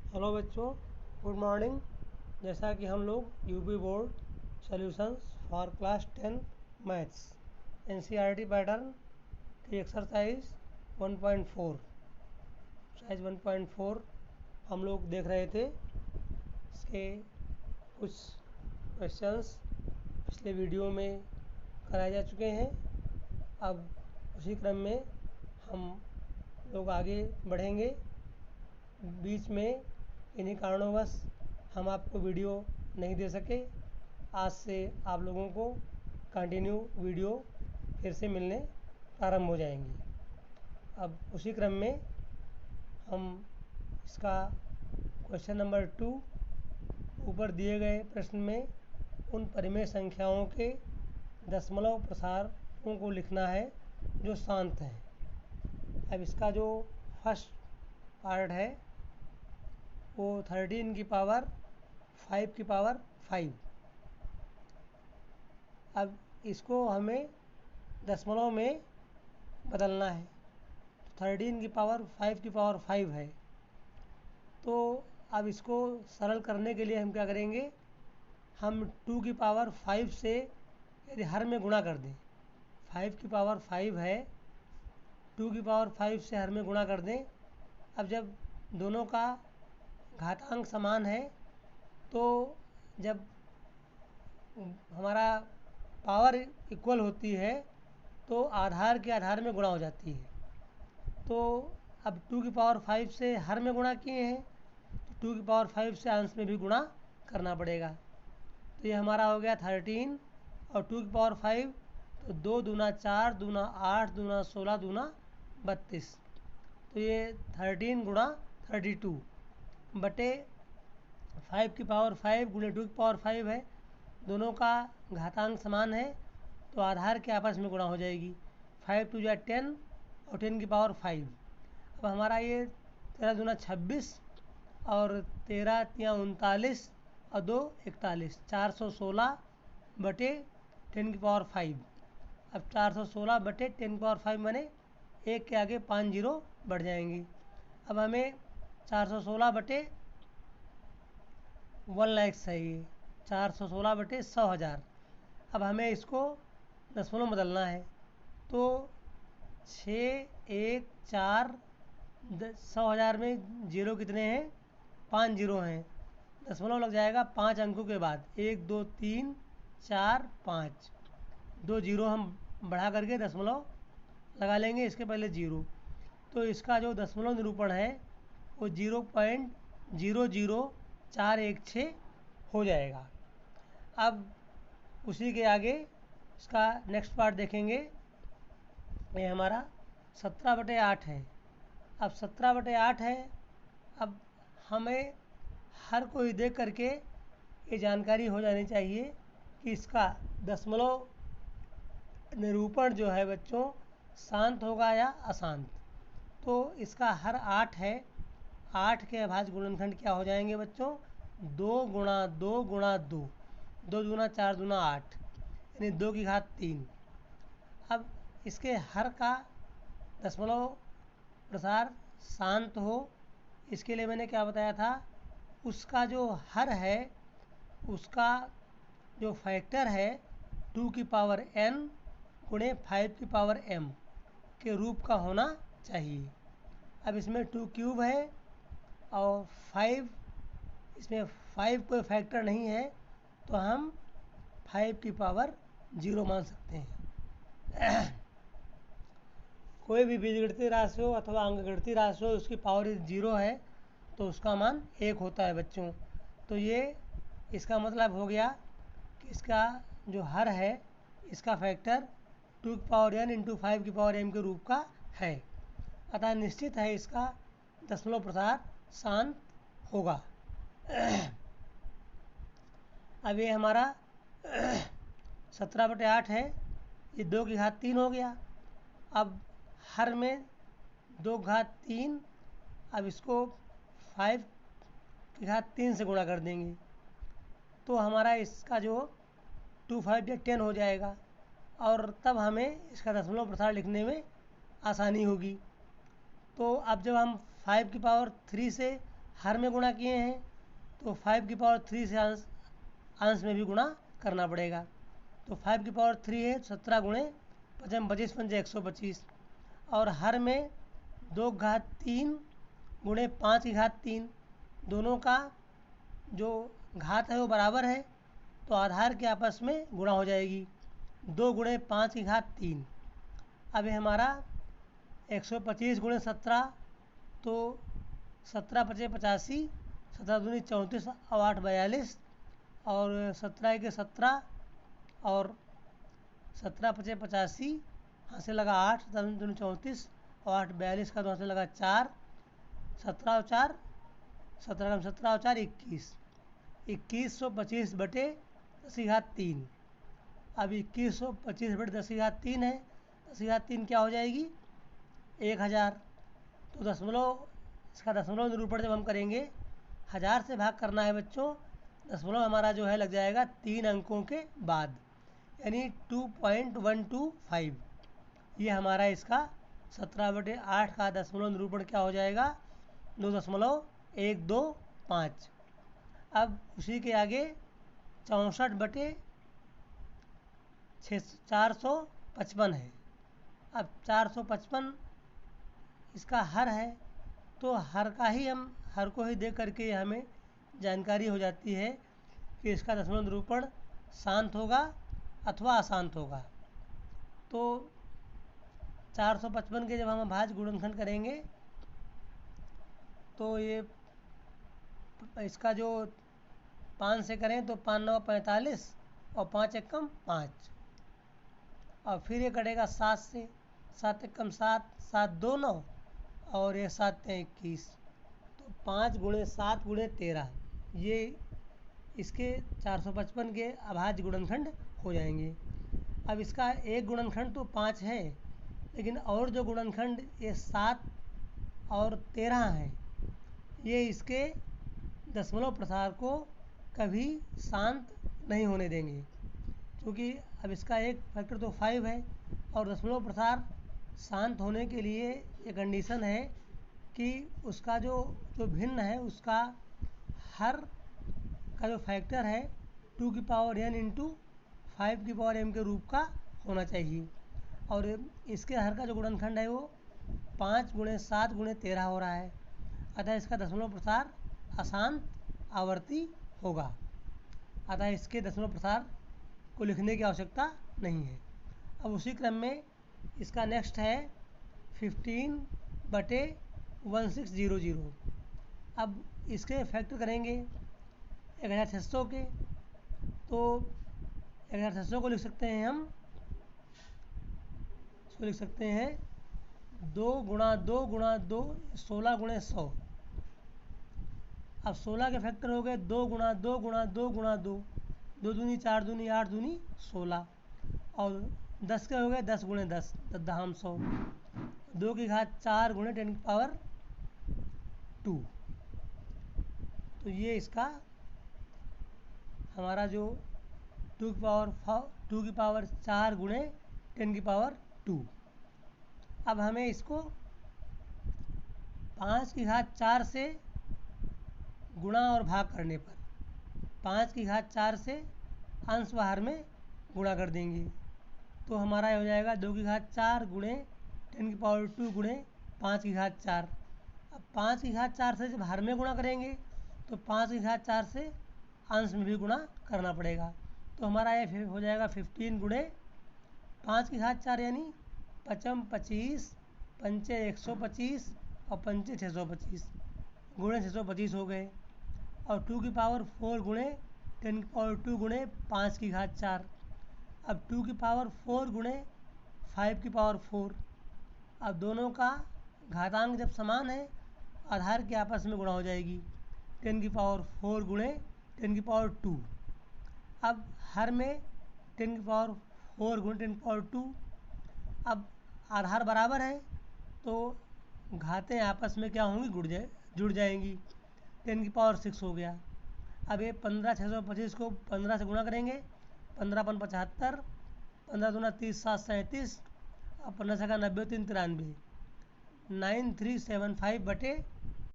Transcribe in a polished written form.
Hello बच्चों, good morning. जैसा कि हम लोग UP board solutions for class 10 maths NCERT pattern की एक्सरसाइज 1.4 एक्सरसाइज 1.4 हम लोग देख रहे थे। इसके कुछ क्वेश्चंस पिछले वीडियो में कराए जा चुके हैं। अब उसी क्रम में हम लोग आगे बढ़ेंगे। बीच में इन्हीं कारणोंवश हम आपको वीडियो नहीं दे सके। आज से आप लोगों को कंटिन्यू वीडियो फिर से मिलने प्रारंभ हो जाएंगी। अब उसी क्रम में हम इसका क्वेश्चन नंबर 2 ऊपर दिए गए प्रश्न में उन परिमेय संख्याओं के दशमलव प्रसारकों को लिखना है जो शांत हैं। अब इसका जो फर्स्ट पार्ट है वो 13 की पावर 5 की पावर 5। अब इसको हमें दशमलव में बदलना है। 13 की पावर 5 की पावर 5 है, तो अब इसको सरल करने के लिए हम क्या करेंगे, हम 2 की पावर 5 से यदि हर में गुणा कर दें, 5 की पावर 5 है, 2 की पावर 5 से हर में गुणा कर दें। अब जब दोनों का घातांक समान है तो जब हमारा पावर इक्वल होती है तो आधार के आधार में गुणा हो जाती है। तो अब 2 की पावर 5 से हर में गुणा किए हैं तो 2 की पावर 5 से अंश में भी गुणा करना पड़ेगा। तो ये हमारा हो गया 13 और 2 की पावर 5, तो 2 दूना 4 दूना 8 दूना 16 दूना 32। तो ये 13 गुणा 32 बटे 5 की पावर 5 गुणे 2 की पावर 5 है। दोनों का घातांक समान है तो आधार के आपस में गुणा हो जाएगी। 5 2 10 और 10 की पावर 5। अब हमारा ये 13 दूना 26 और 13 तिया 39 और 2 41, 416 बटे 10 की पावर 5। अब 416 बटे 10 की पावर 5 बने 1 के आगे 5 जीरो बढ़ जाएंगी। अब हमें 416 बटे 1 लाख चाहिए, 416 बटे 100,000। अब हमें इसको दशमलव में बदलना है तो 6 1 4 100,000 में जीरो कितने हैं, 5 जीरो हैं। दशमलव लग जाएगा 5 अंकों के बाद, 1 2 3 4 5, 2 जीरो हम बढ़ा करके दशमलव लगा लेंगे, इसके पहले जीरो। तो इसका जो दशमलव निरूपण है वो 0.00416 हो जाएगा। अब उसी के आगे इसका नेक्स्ट पार्ट देखेंगे। ये हमारा 17/8 है। अब 17/8 है। अब हमें हर कोई देख करके ये जानकारी हो जानी चाहिए कि इसका दशमलव निरूपण जो है बच्चों शांत होगा या अशांत। तो इसका हर 8 है, 8 के अभाज्य गुणनखंड क्या हो जाएंगे बच्चों, 2 गुणा 2 गुणा 2, 2 दूना 4 दूना 8, यानी 2 की घात 3। अब इसके हर का दशमलव प्रसार शांत हो, इसके लिए मैंने क्या बताया था, उसका जो हर है उसका जो फैक्टर है 2 की पावर n गुणे 5 की पावर m के रूप का होना चाहिए। अब इसमें 2 क्यूब है और 5, इसमें 5 कोई फैक्टर नहीं है तो हम 5 की पावर 0 मान सकते हैं। कोई भी बीजगणितीय राशि हो अथवा अंकगणितीय राशि हो, उसकी पावर 0 है तो उसका मान 1 होता है बच्चों। तो ये इसका मतलब हो गया कि इसका जो हर है इसका फैक्टर 2 की पावर n इंटू 5 की पावर m के रूप का है। अतः निश्चित है इसका दशमलव प्रसार शांत होगा। अब ये हमारा 17/8 है, ये 2 की घात 3 हो गया। अब हर में 2 घात 3, अब इसको 5 की घात 3 से गुणा कर देंगे तो हमारा इसका जो 2 5 10 हो जाएगा और तब हमें इसका दशमलव प्रसार लिखने में आसानी होगी। तो अब जब हम 5 की पावर 3 से हर में गुणा किए हैं तो 5 की पावर 3 से अंश में भी गुणा करना पड़ेगा। तो 5 की पावर 3 है 17 गुणे 25 पंजे 125, और हर में 2 घात 3 गुणे 5 की घात 3, दोनों का जो घात है वो बराबर है तो आधार के आपस में गुणा हो जाएगी। 2 गुणे 5 की घात 3। अब ये हमारा 125 गुणे 17, तो 17 पचे 85, 17 दूनी 34 और 8 42, और 17 के 17, और 17 पचे 85, यहाँ से लगा 8, 17 दूनी 34 और 8 42 का, तो यहाँ से लगा 4, 17 और 4, 17 17 और 4 21, 2125 बटे 10 की घात 3। अब 2125 बटे 10 की घात 3 है, 10 की घात 3 क्या हो जाएगी 1000। तो दशमलव, इसका दशमलव निरूपण जब हम करेंगे 1000 से भाग करना है बच्चों, दशमलव हमारा जो है लग जाएगा 3 अंकों के बाद, यानी 2.125। ये हमारा इसका 17/8 का दशमलव निरूपण क्या हो जाएगा 2.125। अब उसी के आगे 64/455 है। अब 455 इसका हर है, तो हर को ही देख करके हमें जानकारी हो जाती है कि इसका दशमलव निरूपण शांत होगा अथवा अशांत होगा। तो 455 के जब हम भाज्य गुणनखंड करेंगे तो ये इसका जो 5 से करें तो 5 9 45 और 5 एकम 5, और फिर ये कटेगा 7 से, 7 एकम 7, 7 2 9, और ये 7 21, तो 5 गुणे 7 गुणे 13, ये इसके 455 के अभाज्य गुणनखंड हो जाएंगे। अब इसका एक गुणनखंड तो 5 है, लेकिन और जो गुणनखंड ये 7 और 13 हैं, ये इसके दशमलव प्रसार को कभी शांत नहीं होने देंगे, क्योंकि अब इसका एक फैक्टर तो 5 है, और दशमलव प्रसार शांत होने के लिए ये कंडीशन है कि उसका जो भिन्न है उसका हर का जो फैक्टर है 2 की पावर n इंटू 5 की पावर m के रूप का होना चाहिए, और इसके हर का जो गुणनखंड है वो 5 गुणे 7 गुणे 13 हो रहा है, अतः इसका दशमलव प्रसार अशांत आवर्ती होगा, अतः इसके दशमलव प्रसार को लिखने की आवश्यकता नहीं है। अब उसी क्रम में इसका नेक्स्ट है 15/1600। अब इसके फैक्टर करेंगे 1600 के, तो 1600 को लिख सकते हैं हम, इसको लिख सकते हैं 2 गुणा 2 गुणा 2 16 गुणे 100। अब 16 के फैक्टर हो गए 2 गुणा 2 गुणा 2 गुणा 2, 2 दूनी 4 दूनी 8 दूनी 16, और 10 के हो गए 10 गुणे 10, 100, 2 की घात 4 गुणे 10 की पावर 2। तो ये इसका हमारा जो 2 की पावर 4 गुणे 10 की पावर 2। अब हमें इसको 5 की घात 4 से गुणा और भाग करने पर 5 की घात 4 से अंश व हर में गुणा कर देंगे, तो हमारा हो जाएगा 2 की घात 4 गुणे 10 की पावर 2 गुणे 5 की घात 4। अब 5 की घात 4 से जब हर में गुणा करेंगे तो 5 की घात 4 से अंश में भी गुणा करना पड़ेगा, तो हमारा ये हो जाएगा 15 गुणे 5 की घात 4 यानी 5 25 पंचे 125 और पंचे 625 गुणे 625 हो गए, और 2 की पावर 4 गुणे 10 की पावर 2 गुणे 5 की घात 4। अब 2 की पावर 4 गुणे 5 की पावर 4, अब दोनों का घातांक जब समान है आधार के आपस में गुणा हो जाएगी, 10 की पावर 4 गुणे 10 की पावर 2। अब हर में 10 की पावर 4 गुणे 10 की पावर 2, अब आधार बराबर है तो घातें आपस में क्या होंगी जुड़ जाएंगी, 10 की पावर 6 हो गया। अब ये 15 625 को 15 से गुणा करेंगे, 15 पन 75, 15 दूना 30 7 37, और 15 छक्का 90 3 93, 9375 बटे